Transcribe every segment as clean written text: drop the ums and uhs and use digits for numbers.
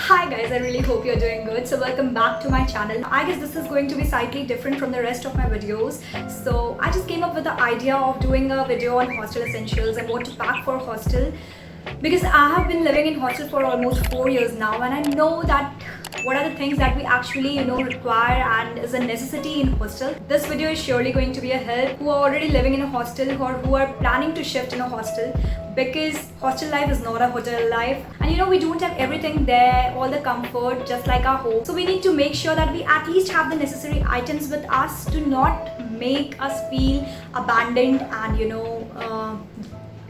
Hi guys, I really hope you're doing good. So welcome back to my channel. I guess this is going to be slightly different from the rest of my videos. So I just came up with the idea of doing a video on hostel essentials and what to pack for hostel, because I have been living in hostel for almost 4 years now, and I know that what are the things that we actually require and is a necessity in hostel. This video is surely going to be a help who are already living in a hostel or who are planning to shift in a hostel, because hostel life is not a hotel life, and we don't have everything there, all the comfort just like our home. So we need to make sure that we at least have the necessary items with us to not make us feel abandoned and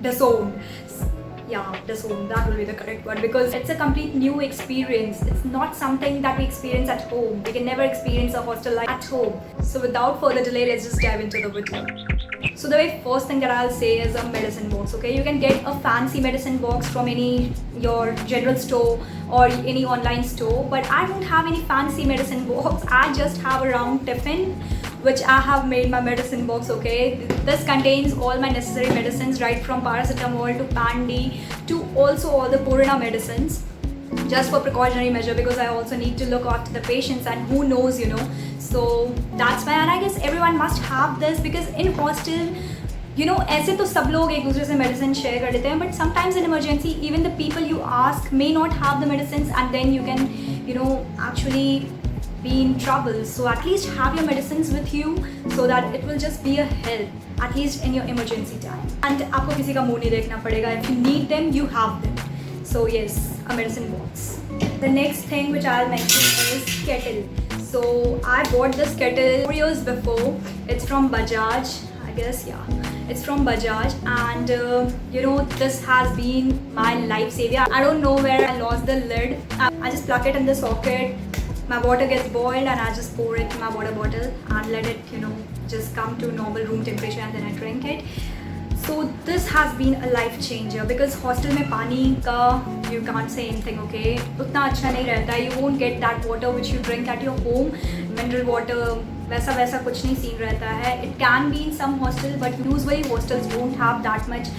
disowned. Yeah, disowned, that will be the correct word, because it's a complete new experience. It's not something that we experience at home. We can never experience a hostel life at home. So without further delay, let's just dive into the video. So the very first thing that I'll say is a medicine box. Okay, you can get a fancy medicine box from your general store or any online store, but I don't have any fancy medicine box. I just have a round tiffin which I have made my medicine box. Okay, this contains all my necessary medicines, right from paracetamol to Pandi to also all the Purana medicines, just for precautionary measure, because I also need to look after the patients, and who knows, so that's why. And I guess everyone must have this, because in hostel ऐसे तो सब लोग एक दूसरे से medicine share कर लेते हैं, but sometimes in emergency even the people you ask may not have the medicines, and then you can actually be in trouble. So at least have your medicines with you so that it will just be a help, at least in your emergency time. And आपको किसी का मुंह नहीं देखना पड़ेगा. If you need them, you have them. So yes, a medicine box. The next thing which I'll mention is kettle. So I bought this kettle 4 years before. It's from Bajaj, I guess. Yeah, it's from Bajaj, and this has been my lifesaver. I don't know where I lost the lid. I just plug it in the socket. My water gets boiled and I just pour it in my water bottle and let it just come to normal room temperature, and then I drink it. So this has been a life changer, because hostel में पानी का you can't say anything. Okay, उतना अच्छा नहीं रहता है. You won't get that water which you drink at your home, mineral water. वैसा कुछ नहीं सीन रहता है. It can be in some hostel, but usually hostels don't have that much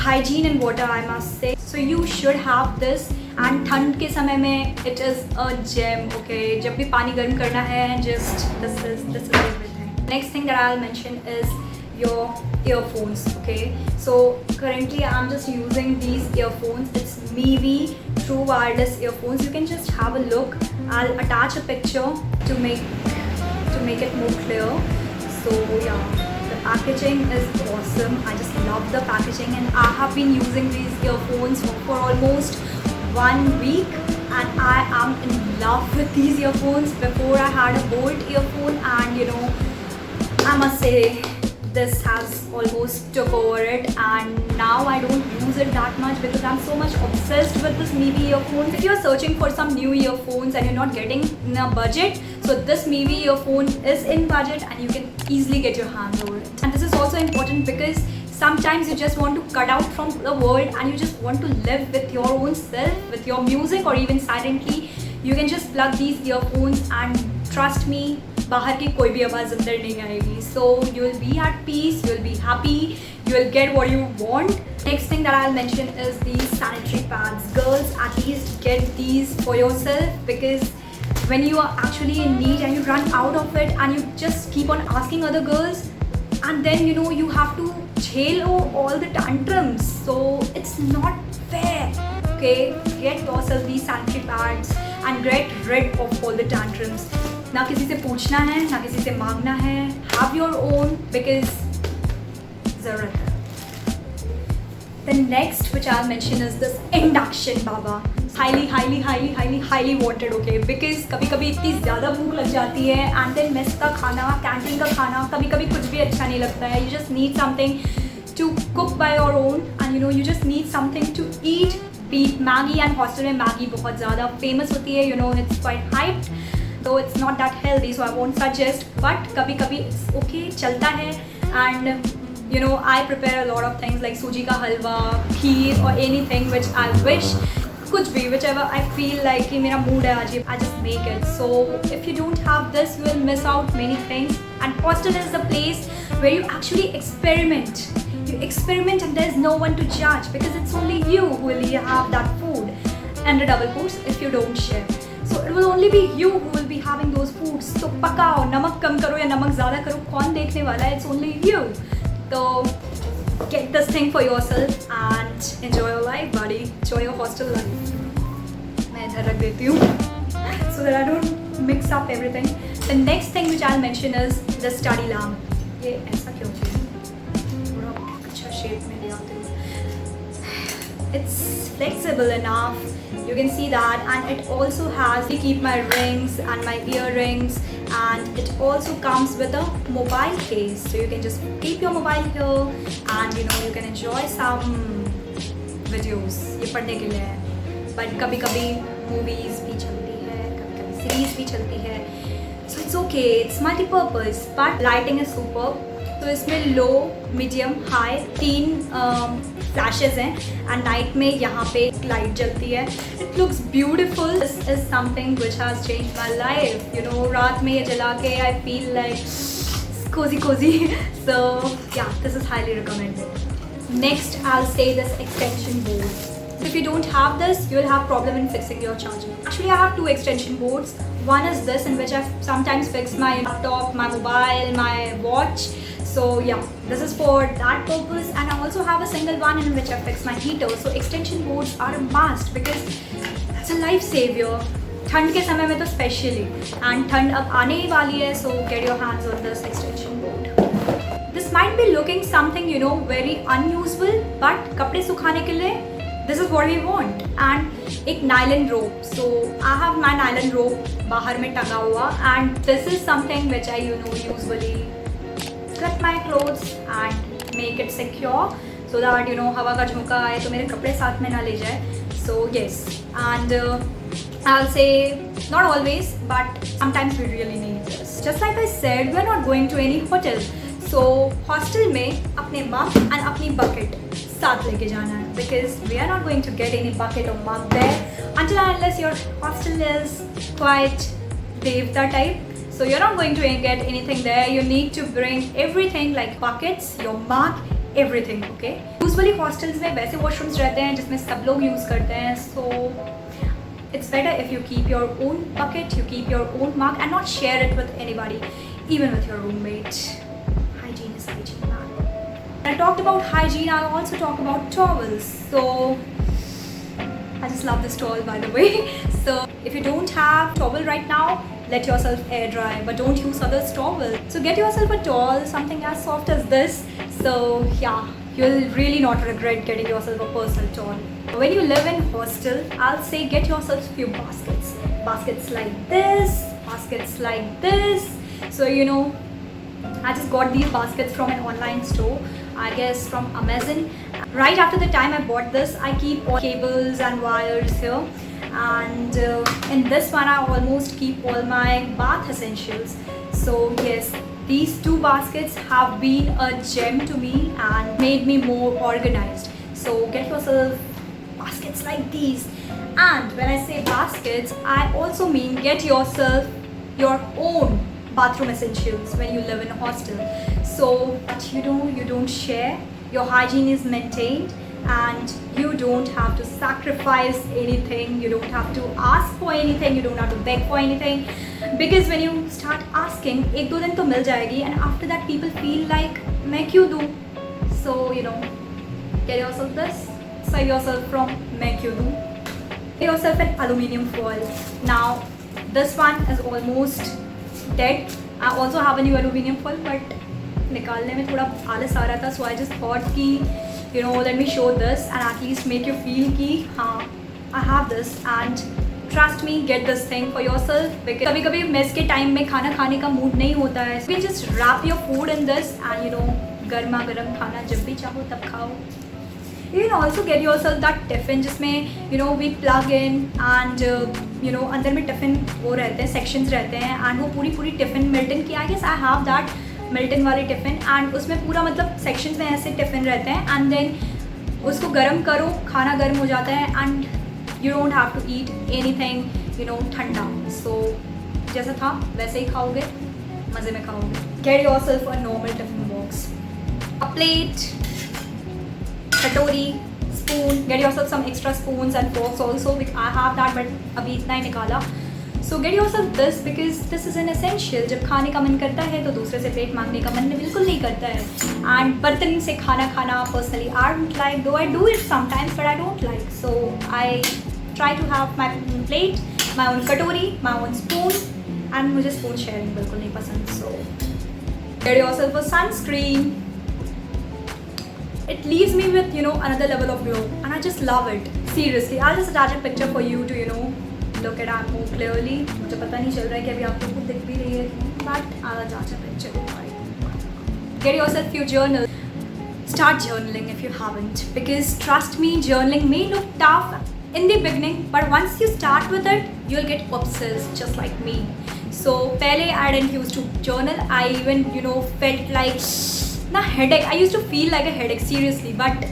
hygiene in water, I must say. So you should have this. And ठंड के समय में it is a gem. Okay, जब भी पानी गर्म करना है, just this is everything. Next thing that I'll mention is your earphones. Okay, so currently I'm just using these earphones. It's Mivi True Wireless earphones. You can just have a look. I'll attach a picture to make it more clear. So yeah, the packaging is awesome. I just love the packaging, and I have been using these earphones for almost 1 week, and I am in love with these earphones. Before I had a Bolt earphone, and I must say this has almost took over it, and now I don't use it that much because I'm so much obsessed with this Mivi earphones. If you're searching for some new earphones and you're not getting in a budget, so this Mivi earphone is in budget and you can easily get your hands over it. And this is also important because sometimes you just want to cut out from the world and you just want to live with your own self, with your music, or even silently. You can just plug these earphones and trust me, बाहर की कोई भी आवाज़ अंदर नहीं आएगी. So you will be at peace, you will be happy, you will get what you want. Next thing that I'll mention is these sanitary pads. Girls, at least get these for yourself, because when you are actually in need and you run out of it and you just keep on asking other girls, and then you have to jail all the tantrums. So it's not fair. Okay, get yourself these sanitary pads and get rid of all the tantrums. ना किसी से पूछना है, ना किसी से मांगना है. Have your own, because ज़रूरत है. The next which I'll mention is this induction baba. Highly wanted. Okay, because कभी इतनी ज़्यादा भूख लग जाती है, and then मेस का खाना, कैंटीन का खाना कभी कुछ भी अच्छा नहीं लगता है. You just need something to cook by your own, and you just need something to eat. Beat Maggi, and hostel में Maggi बहुत ज़्यादा famous होती है. It's quite hyped. So it's not that healthy, so I won't suggest, but कभी it's okay, चलता है. And I prepare a lot of things like सूजी का हलवा, खीर, or anything which I wish, कुछ भी, whichever I feel like कि मेरा mood है आज, I just make it. So if you don't have this, you will miss out many things. And hostel is the place where you actually experiment. You experiment and there's no one to judge, because it's only you who will have that food. and the double quotes if you don't share. So it will only be you who will be having those foods. So पकाओ, नमक कम करो या नमक ज़्यादा करो, कौन देखने वाला है? It's only you. So get this thing for yourself and enjoy your life, buddy. Enjoy your hostel life. मैं इधर रख देती हूँ so that I don't mix up everything. The next thing which I'll mention is the study lamp. ये ऐसा क्यों चाहिए? थोड़ा अच्छा शेप में ले आते हो. It's flexible enough, you can see that, and it also has to keep my rings and my earrings, and it also comes with a mobile case, so you can just keep your mobile here and you can enjoy some videos. ये पढ़ने के लिए है, but कभी कभी movies भी चलती है, कभी कभी series भी चलती है, so it's okay, it's multi-purpose, but lighting is superb. तो इसमें लो, मीडियम, हाई 3 फ्लैशेस हैं एंड नाइट में यहाँ पे लाइट जलती है. It looks beautiful. This is something which has change my life. रात में ये जला के I feel like cozy. So yeah, this is highly recommended. Next, I'll say this extension board. If you don't have this, you'll have problem in fixing your charger. Actually, I have 2 extension boards. One is this, in which I sometimes fix my laptop, my mobile, my watch. So yeah, this is for that purpose, and I also have a single one in which I fix my heater. So extension boards are a must because that's a life savior. ठंड के समय में तो specially, and ठंड अब आने ही वाली है, so get your hands on this extension board. This might be looking something very unusual, but कपड़े सुखाने के लिए this is what we want. And एक nylon rope. So I have my nylon rope बाहर में टंगा हुआ, and this is something which I usually cut my clothes and make it secure so that हवा का झोंका आए तो मेरे कपड़े साथ में ना ले जाए. So yes, and I'll say not always, but sometimes we really need this. Just like I said, we're not going to any hotel. So hostel में अपने mug and अपनी bucket साथ लेके जाना है, because we are not going to get any bucket or mug there until and unless your hostel is quite Devta type. So you're not going to get anything there. You need to bring everything like buckets, your mug, everything. Okay. Usually hostels में वैसे washrooms रहते हैं जिसमें सब लोग use करते हैं. So it's better if you keep your own bucket, you keep your own mug, and not share it with anybody, even with your roommate. Hygiene is hygiene, man. When I talked about hygiene, I'll also talk about towels. So I just love this towel, by the way. So if you don't have towel right now, let yourself air dry, but don't use others' towel. So get yourself a towel, something as soft as this. So yeah, you'll really not regret getting yourself a personal towel. When you live in hostel, I'll say get yourself few baskets. Baskets like this, baskets like this. So I just got these baskets from an online store, I guess from Amazon. Right after the time I bought this, I keep all cables and wires here. And in this one I almost keep all my bath essentials. So yes, these 2 baskets have been a gem to me and made me more organized. So get yourself baskets like these. And when I say baskets, I also mean get yourself your own bathroom essentials when you live in a hostel. So what you don't share, your hygiene is maintained, and you don't have to sacrifice anything, you don't have to ask for anything, you don't have to beg for anything, because when you start asking, 1-2 दिन तो मिल जाएगी, and after that people feel like मैं क्यों दूँ? So get yourself this, save yourself from मैं क्यों दूँ. Get yourself an aluminium foil. Now this one is almost dead. I also have a new aluminium foil, but निकालने में थोड़ा आलस आ रहा था, so I just thought कि let me show this and at least make you feel कि हाँ, I have this, and trust me, get this thing for yourself, because कभी कभी मेस के टाइम में खाना खाने का मूड नहीं होता है. So you just wrap your food in this and गर्मा गर्म खाना जब भी चाहो तब खाओ. You can also get yourself that tiffin जिसमें we plug in and अंदर में tiffin वो रहते हैं, sections रहते हैं, and वो पूरी tiffin Milton की, I guess I have that Milton वाले टिफ़िन, एंड उसमें पूरा मतलब सेक्शंस में ऐसे टिफ़िन रहते हैं, एंड देन उसको गर्म करो, खाना गर्म हो जाता है, and you don't have to eat anything ठंडा. सो जैसा था वैसे ही खाओगे, मज़े में खाओगे. Get yourself a normal tiffin box, a plate, कटोरी, spoon. Get yourself some extra spoons and forks also. I have that, but अभी इतना ही निकाला. So get yourself this because this is an essential. जब खाने का मन करता है तो दूसरे से प्लेट मांगने का मन बिल्कुल नहीं करता है. And बर्तन से खाना खाना personally I don't like, though I do it sometimes, but I don't like. So I try to have my own plate, my own katori, my own spoon, and मुझे spoon sharing बिल्कुल नहीं पसंद. So get yourself a sunscreen. It leaves me with, another level of glow, and I just love it. Seriously, I'll just attach a picture for you to, look at it more clearly. मुझे पता नहीं चल रहा है कि अभी आप लोगों को दिख भी रही है, but I'll attach a picture. Get yourself few journals. Start journaling if you haven't, because trust me, journaling may look tough in the beginning, but once you start with it, you'll get obsessed just like me. So पहले I didn't used to journal. I even felt like headache. I used to feel like a headache, seriously. But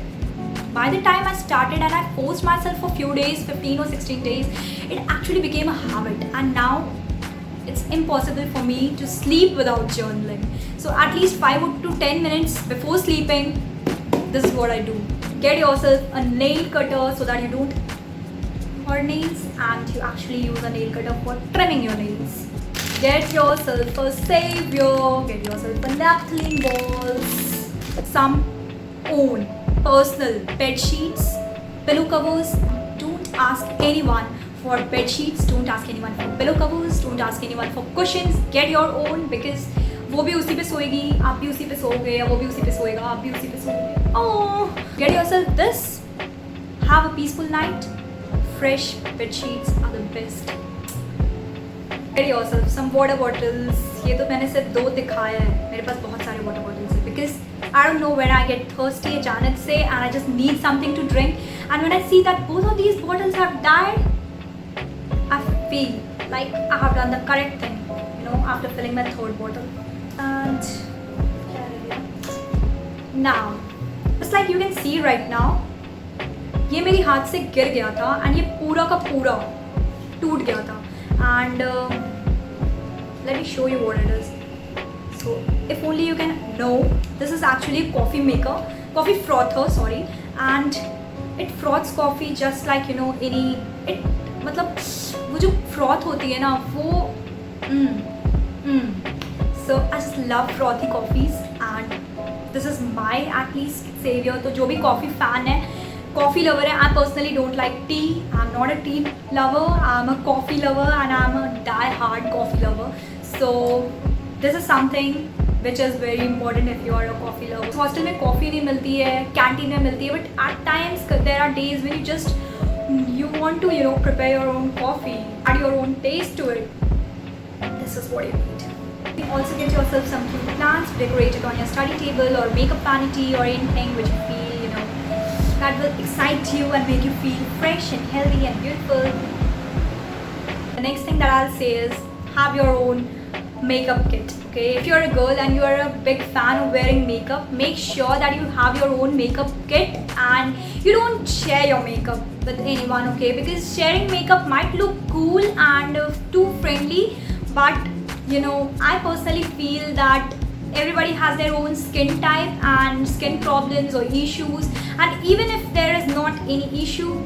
by the time I started and I forced myself for few days, 15 or 16 days, it actually became a habit. And now it's impossible for me to sleep without journaling. So at least 5 to 10 minutes before sleeping, this is what I do. Get yourself a nail cutter so that you don't hurt nails, and you actually use a nail cutter for trimming your nails. Get yourself a savior, get yourself a naphthalene balls, some own personal bed sheets, pillow covers. Don't ask anyone for bed sheets, don't ask anyone for pillow covers, don't ask anyone for cushions. Get your own, because वो भी उसी पे सोएगी, आप भी उसी पे सोओगे, या वो भी उसी पे सोएगा, आप भी उसी पे सोओगे. Oh, get yourself this. Have a peaceful night. Fresh bed sheets are the best. Get yourself some water bottles. ये तो मैंने सिर्फ 2 दिखाया है, मेरे पास बहुत सारे water bottles हैं, because I don't know when I get thirsty अचानक से and I just need something to drink, and when I see that both of these bottles have died, I feel like I have done the correct thing, after filling my 3rd bottle. And now, just like you can see right now, ये मेरी हाथ से गिर गया था and ये पूरा का पूरा टूट गया था. And let me show you what it is. So if only you can know, this is actually a coffee maker, coffee frother, sorry, and it froths coffee just like any, it मतलब वो जो froth होती है ना वो so I just love frothy coffees, and this is my at least savior. तो जो भी coffee fan है, coffee lover hai. I personally don't like tea. I'm not a tea lover. I'm a coffee lover, and I'm a die-hard coffee lover. So this is something which is very important if you are a coffee lover. Hostel में coffee नहीं मिलती है, canteen में मिलती है, but at times there are days when you want to prepare your own coffee, add your own taste to it. This is what you need. You can also get yourself some cute plants, decorate it on your study table or makeup vanity or anything which you feel that will excite you and make you feel fresh and healthy and beautiful. The next thing that I'll say is have your own makeup kit. Okay, if you're a girl and you're a big fan of wearing makeup, make sure that you have your own makeup kit and you don't share your makeup with anyone. Okay, because sharing makeup might look cool and too friendly, but I personally feel that everybody has their own skin type and skin problems or issues, and even if there is not any issue,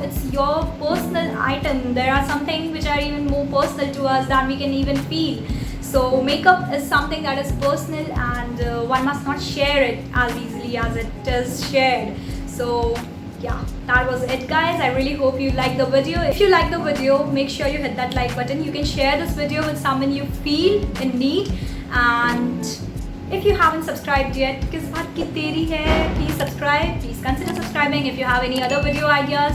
it's your personal item. There are some things which are even more personal to us than we can even feel. So makeup is something that is personal, and one must not share it as easily as it is shared. So yeah, that was it guys. I really hope you liked the video. If you like the video, make sure you hit that like button. You can share this video with someone you feel in need, and if you haven't subscribed yet, किस बात की देरी है? Please subscribe. Please consider subscribing. If you have any other video ideas,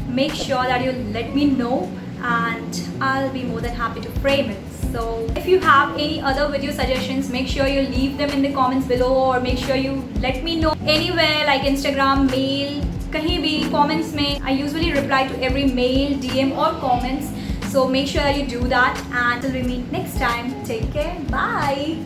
make sure that you let me know, and I'll be more than happy to frame it. So if you have any other video suggestions, make sure you leave them in the comments below, or make sure you let me know anywhere like Instagram, mail, कहीं भी comments में. I usually reply to every mail, DM or comments. So make sure that you do that, and till we meet next time, take care, bye.